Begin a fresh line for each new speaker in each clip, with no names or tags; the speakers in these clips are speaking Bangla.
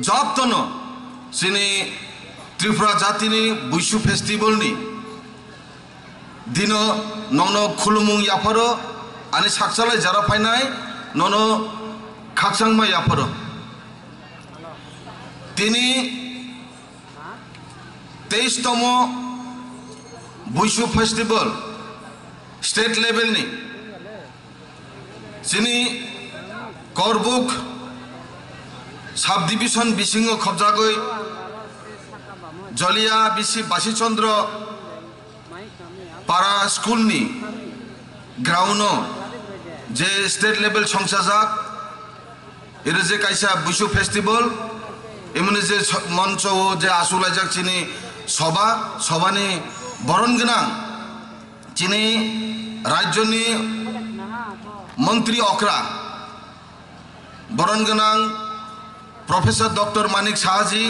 जतनो सिनी त्रिपुरा जातिनि बुइसु फेस्टिवलनि दिनो ननो खुलुमुं याफरो आनि साकसालाय जारा फायनाय ननो खाकसांमा याफरो तिनि 23तम बुइसु फेस्टिवल स्टेट लेभेलनि सिनी करबुक साब डिविजन बिसिंग खबजागै जलिया बिसि बासीचंद्र पारा स्कूलनि ग्राउंडो जे स्टेट लेवल संसाजाक इरे जे कायसा बुइसु फेस्टिवल एमने जे मंच जे आसुलायजाक चिनि सभानि बरन गोनां चिनि राज्यनि मंत्री अक्रा बरन गोनां प्रोफेसर डॉक्टर मानिक साहाजी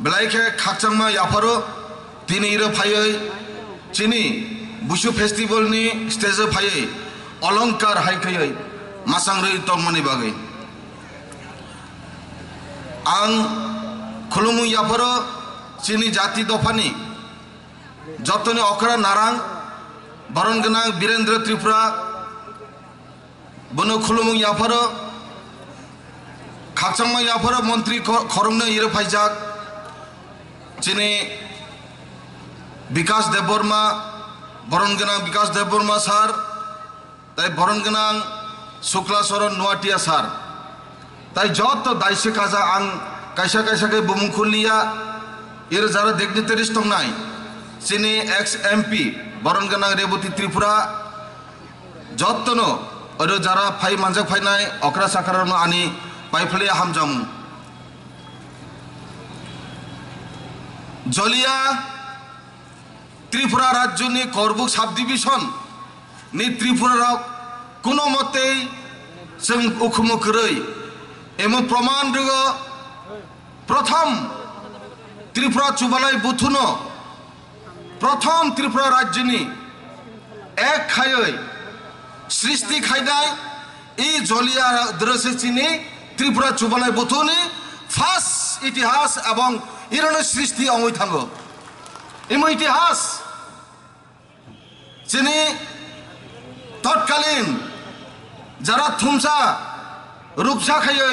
बेलायखे खाकचांमा याफारो तिनि इरो फायै चिनि बुइसु फेस्टिवल नि स्टेज फायै अलंकार हायखयै मासांरै तंमनि बागै आं खुलुमु याफारो चिनि जाति दफानि जतने अखरा नारां बरन गोनां वीरेंद्र त्रिपुरा बनो खुलुमु याफारो खाकचांमा याफारो मंत्री खरंनो इरो फायजाक चिनि विकास देबबर्मा बरन गोनां विकास देबबर्मा सार ताई बरन गोनां शुक्ला चरण नुवाटिया सार ताई जत दाइसे काजा आं कायसा कायसाके बुमुखुलिया इर जारा डिग्निटारिस दंनाय चिनि एक्स एमपी बरन गोनां रेवती त्रिपुरा जतनो ओरो जारा फाय मानजाक फायनाय अक्रा साखारानो आनि पाइफले हामजामु जलिया त्रिपुरा राज्यनि करबुक साब डिविजन नि त्रिपुरा कोनो मते जों उखुमुखरै एमो प्रमाण दङ प्रथम त्रिपुरा चुबालाय बुथुनो प्रथम त्रिपुरा राज्यनि एक खायै सृष्टि खायनाय इ जलिया द्रसेचिनि त्रिपुरा चुबालाय बुथुनि फार्स्ट इतिहास एवं इरनो सृष्टि अंगै थांगो इमो इतिहास चिनि तत्कालीन जरा थुमसा रूपसा खायै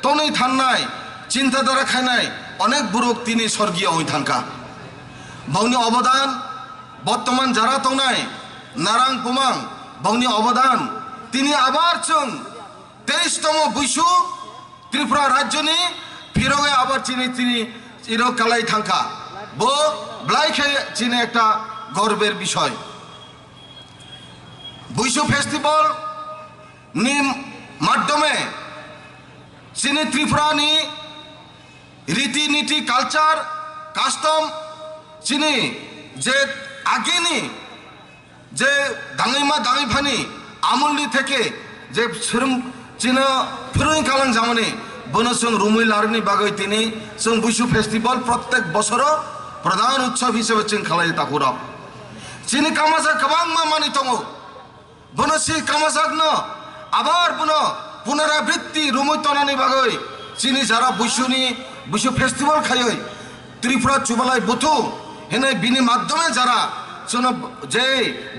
तनै थाननाय चिन्ताधारा खायनाय अनेक बुरुक तिनि स्वर्गीय अंगै थांखा बावनि अवदान बर्तमान जरा तंनाय नारां पुमां बावनि अवदान तिनि आबार जों 23तम बुइसु त्रिपुरा राज्यनि फिरगे आबार चिनि इरो कालाई थांखा बो ब्लाइखे चिनि एकटा गर्वेर विषय बुइसु फेस्टिवल नि माध्यमे चिनि त्रिपुरानि रीति नीति कालचार कास्टम चिनि जे आगेनि जे दाङैमा दाङैफानि आमुलनि थेके जे सोरों चिनो फिरुं कालां जामानि बनो जों रुमै लारिनि बागै तिनि जों बुइसु फेस्टिवल प्रत्येक बছर प्रधान उत्सव हिसाबै जों खालायो ताकुराव चिनि कामाजा गोबां मामानि दङ बनो सि कामाजागनो आबार बनो पुनरावृत्ति रुमै तनानि बागै चिनि जारा बुइसु फेस्टिवल खायै त्रिपुरा चुबालाय बुथु हेने बिनि माध्यमे जारा जोंनो जे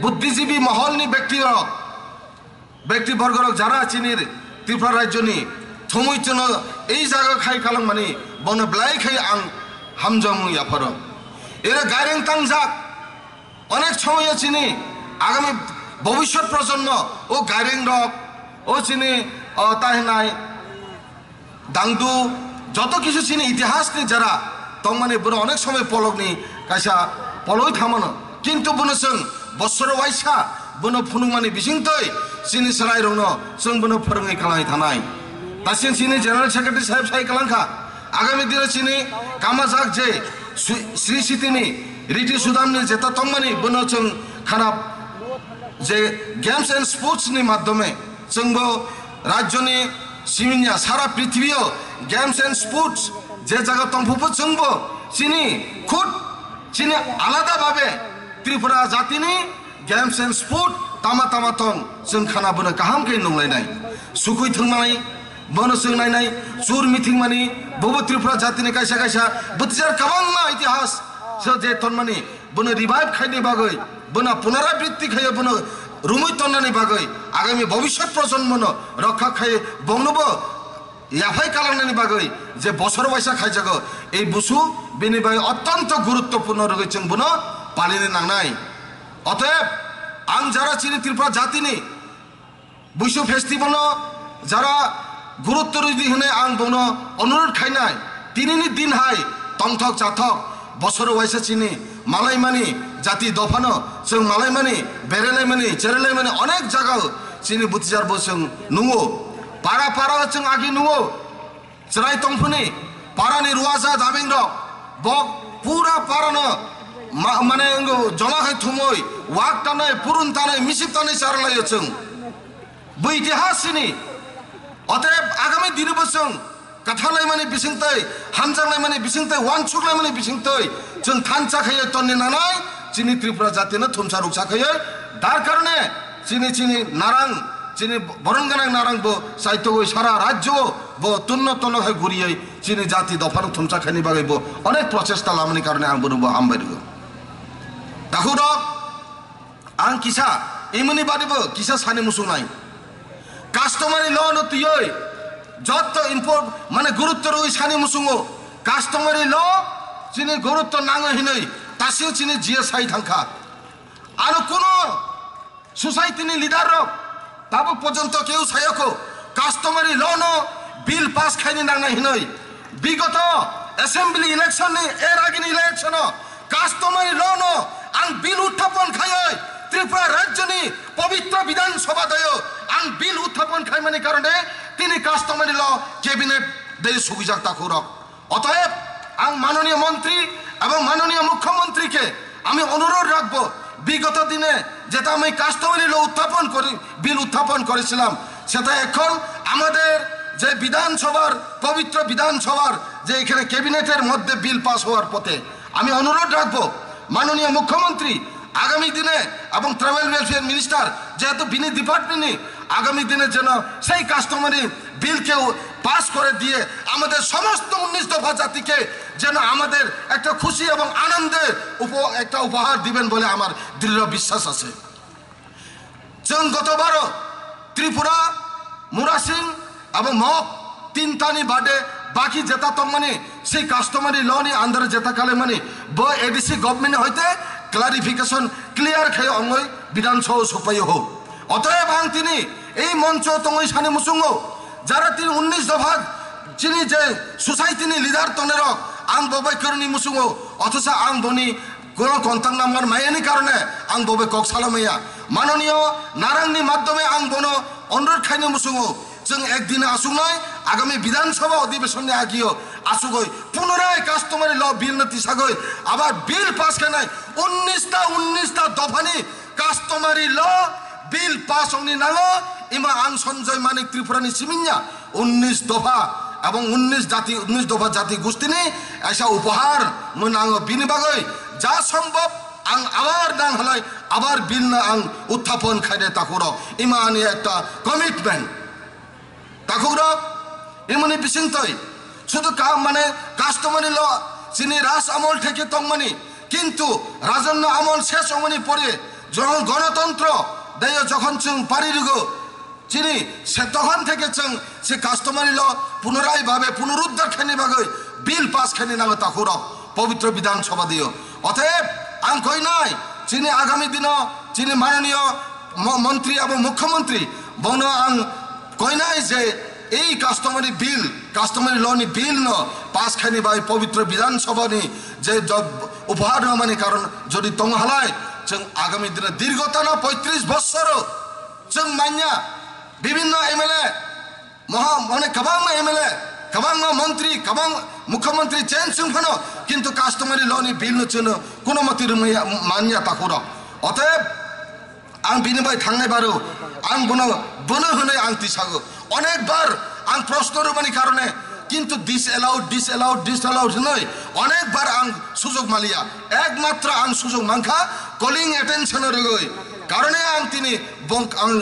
बुद्धिजीवी महलनि व्यक्तिबर्गरक जारा चिनि त्रिपुरा राज्यनि थमैचनो এই জায়গা খাই কালাং माने बनो ब्लाइ खाई आं हामजामु याफारो एरे गायरें तांजाक अनेक समय चिनि आगामी भविष्यत प्रजन्म ओ गायरें रक ओ चिनि ताहिनाय दांदु যত কিছু চিনি ইতিহাসनि যারা তং माने बनो अनेक समय पलकनि कायसा पलय थामानो किन्तु बनो जों बसर वाइसा बनो फुनुमानि बिसिंतै चिनि सराय रंनो जों बनो फोरोङै खालाय थानाय दासिम चिनि जनरल सेक्रेटारि साहेब साय कलांखा आगामी दिन चिनि कामाजाक जे श्री सिटिनि रिटि सुदाननि जेता तंमानि बनो जों खाना जे गेम्स एंड स्पोर्ट्स नि माध्यमे जोंबो राज्यनि सिमिनिया सारा पृथ्वीयाव गेम्स एंड स्पोर्ट्स जे जागा तंफुबो जोंबो चिनि खुद चिनि आलादा भाबे त्रिपुरा जातिनि गेम्स एंड स्पोर्ट तामा तामा थं जों खाना बनो गाहाम के नंलायनाय सुखै थंनाय bono sung nai nai sur meeting mani bobo Tripura jati ni kaisa kaisa butijar kabang ma itihas so je ton mani bono revive khai ni bagoi bono punarabritti khai bono rumui tonna ni bagoi agami bhobishot projonmo no rakha khai bongnobo ইয়াফাই কালাংনানি বাগৈ যে বছর বয়সা খাই যাগো এই বুসু বিনিবাই অত্যন্ত গুরুত্বপূর্ণ রয়েছেন বুনো পালিনে নাংনাই অতএব আং যারা চিনি ত্রিপুরা জাতিনি বুসু ফেস্টিভ্যাল যারা গুরুত্ব রুদি হনে আং বনো অনুরোধ খাইনাই তিনিনি দিন হাই তংথক চাথক বছর বয়সা চিনি মালাইমানি জাতি দফানো जों মালাইমানি বেরেলাইমানি চেরেলাইমানি অনেক জায়গাও চিনি বুতিজার বসং নুঙ্গো পাড়া পাড়া जों आगे नुङो जेराय तंफोनि पारानि रुवाजा दाबिंग बक पूरा पारानो माने जमा खाय थुमै वाक तानाय पुरुन तानाय मिसिब तानाय सारलायो जों बै इतिहासनि अतएब आगामी दिनबो जों काथालाय माने बिसिंतै हामजांलाय माने बिसिंतै वानसुकलाय माने बिसिंतै जों थानचा खाय तन्नि नानाय चिनि त्रिपुरा जातिनो थुमसा रुकसा खाय दार कारणे चिनि चिनि नारां চিনি বরঙ্গানাং নারাংবো সাইতগৈ সারা রাজ্য বো তুন্ন তলহাই ঘুরিয়ে চিনি জাতি দফানো থুমসা খানি বাগাইবো অনেক প্রচেষ্টা লামনি কারণে আং বনবো হামবাইরগো দাখুর আং কিসা ইমনি বাদিবো কিসা সানি মুসুং নাই কাস্টমারি ল ন তুই যত ইম্পোর্ট মানে গুরুত্ব রই সানি মুসুঙো কাস্টমারি ল চিনি গুরুত্ব নাঙ হিনই তাসিও চিনি জিএসআই থাংখা আর কোন সোসাইটিনি লিডার তাবো পর্যন্ত কেউ সায়কো কাস্টমারি ল ন বিল পাস খাইনি নাংনা হিনই বিগত অ্যাসেম্বলি ইলেকশন এর আগের ইলেকশন কাস্টমারি ল ন আং বিল উত্থাপন খাই ত্রিপুরা রাজ্যনি পবিত্র বিধানসভা দয় আং বিল উত্থাপন খাই মানে কারণে তিনি কাস্টমারি ল ক্যাবিনেট দেই সুবিজাক তাকুরক অতএব আং মাননীয় মন্ত্রী এবং মাননীয় মুখ্যমন্ত্রীকে আমি অনুরোধ রাখবো বিগত দিনে যেটা আমি কাস্টমারি ল উত্থাপন করি বিল উত্থাপন করেছিলাম সেটা এখন আমাদের যে বিধানসভার পবিত্র বিধানসভার যে এখানে ক্যাবিনেটের মধ্যে বিল পাস হওয়ার পথে আমি অনুরোধ রাখবো মাননীয় মুখ্যমন্ত্রী আগামী দিনে এবং ট্রাভেল ওয়েলফেয়ার মিনিস্টার যেহেতু বিনি ডিপার্টমেন্টে আগামী দিনে যেন সেই কাস্টমারি বিলকে পাস করে দিয়ে আমাদের সমস্ত 19 দফা জাতিকে যেন আমাদের একটা খুশি এবং আনন্দের একটা উপহার দিবেন বলে আমার দৃঢ় বিশ্বাস আছে जों गतबारो त्रिपुरा मुरासिं এবং মক তিনটানি বাদে বাকি যেটা তো মানে সেই কাস্টমারি লনি আন্ডার যেটা কালে মানে ব এডিসি গভর্নমেন্ট হইতে ক্লারিফিকেশন ক্লিয়ার খায় অঙ্গই বিধানসভা সপাই হোক অতএব আং তিনি এই মঞ্চ তঙ্গই সানি মুসুঙ্গ যারা তিনি 19 দফা যিনি যে সোসাইটিনি লিডার তনের আং ববাই করনি মুসুঙ্গ অথচ আং বনি কোন কন্টাক্ট নাম্বার মাইয়ানি কারণে আং ববে কক সালামাইয়া মাননীয় নারাংনি মাধ্যমে আং বনো অনুরোধ খাইনি মুসুঙ্গ जों একদিনে আসুক নয় আগামী বিধানসভা অধিবেশনে আগিও আসুগই পুনরায় কাস্টমারি ল বিল নতি সাগই আবার বিল পাস খানাই 19টা দফানি কাস্টমারি ল বিল পাস হনি নালো ইমা আং সঞ্জয় মানিক ত্রিপুরানি সিমিন্যা 19 দফা এবং 19 দফা জাতি গোষ্ঠীনি এসা উপহার মনাঙ্গ বিনিবাগই যা সম্ভব আং আবার নাং হলাই আবার বিল না আং উত্থাপন খাইদে তাকুর ইমানি একটা কমিটমেন্ট তাকুর ইমনি বিসিংতই শুধু মানে কাস্টমারি ল চিনি রাজ আমল থেকে তংমানি কিন্তু রাজন্য আমল শেষ অমনি পরে যখন গণতন্ত্র দেয় যখন চং পারিগো চিনি সে তখন থেকে চং সে কাস্টমারি ল পুনরায় ভাবে পুনরুদ্ধার খেনি ভাগে বিল পাস খেনি নাও তাকুর পবিত্র বিধানসভা দিও অতএব আং কই নাই চিনি আগামী দিন চিনি মাননীয় মন্ত্রী এবং মুখ্যমন্ত্রী বন আং কই নাই যে এই কাস্টমারি লনি বিল ন পাস খানি বাই পবিত্র বিধানসভা নি যে উপহার মানে কারণ যদি তং হালায় जों আগামী দিনে দীর্ঘতা না 35 বছর जों মান্যা বিভিন্ন এমএলএ মানে কবাং এমএলএ কবাং মন্ত্রী কবাং মুখ্যমন্ত্রী চেঞ্জ সুফানো কিন্তু কাস্টমারি লনি বিল ন চনো কোনো মতির মান্যা তাকুর অতএব আং বিনিবাই থাংনাই বারো আং বনো হনে আং তিসাগো অনেকবার আং প্রশ্ন রুমানি কারণে কিন্তু ডিসঅ্যালাউড নয় অনেকবার আং সুযোগ মালিয়া একমাত্র আং সুযোগ মাংখা কলিং অ্যাটেনশন রগই কারণে আং তিনি আং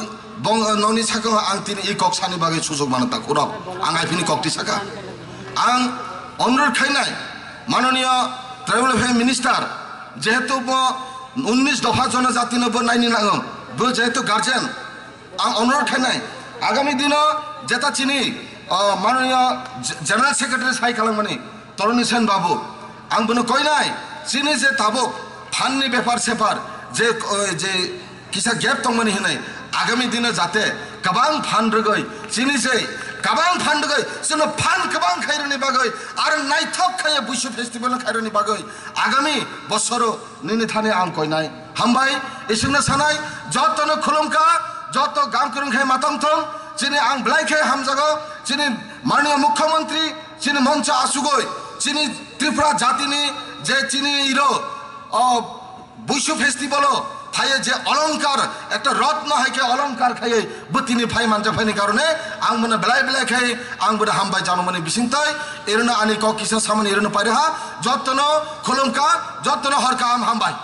noni saka ang tini i kok sani bagai susuk mana tak urap ang aipini kok ti saka ang অনুরোধ খাইনাই মাননীয় ট্রাইবেল অ্যাফেয়ার মিনিস্টার যেহেতু 19 দফা জনজাতি নব নাইনি নাগম যেহেতু গার্জেন আং অনুরোধ খাইনাই আগামী দিন যেটা চিনি মাননীয় জেনারেল সেক্রেটারি সাই খালামনি তরুণী সেন বাবু আং বনো কইনাই চিনি যে তাবক ফাননি ব্যাপার সেপার যে যে কিসা গ্যাপ তংমানি হিনাই আগামী দিনে যাতে কাবাং ফান রগই চিনি যে কাবাং ফান রগই যেন ফান কাবাং খাইরনি বাগই আর নাইথক খাইয়ে বুইশু ফেস্টিভ্যাল খাইরনি বাগই আগামী বছর নিনি থানে আং কইনাই হামবাই এসিংনা সানাই যতন খুলুমকা যত গাম করুম খাই মাতাম থম চিনি আং ব্লাই খাই হামজাগো চিনি মাননীয় মুখ্যমন্ত্রী চিনি মঞ্চ আসুগই চিনি ত্রিপুরা জাতিনি যে চিনি ইরো বুইশু ফেস্টিভ্যাল ফাইয়ে যে অলংকার একটা রত্ন হাইকে অলংকার খাইয়ে বতিনি ফাই মানজা ফাইনি কারণে আং মনে বেলায় বেলায় খাই আং বলে হামবাই জানো মানে বিসিংতাই এরনো আনি ক কিসা সামনে এরনো পাইরা যতন খুলুমকা যতন হরকা আম হামবাই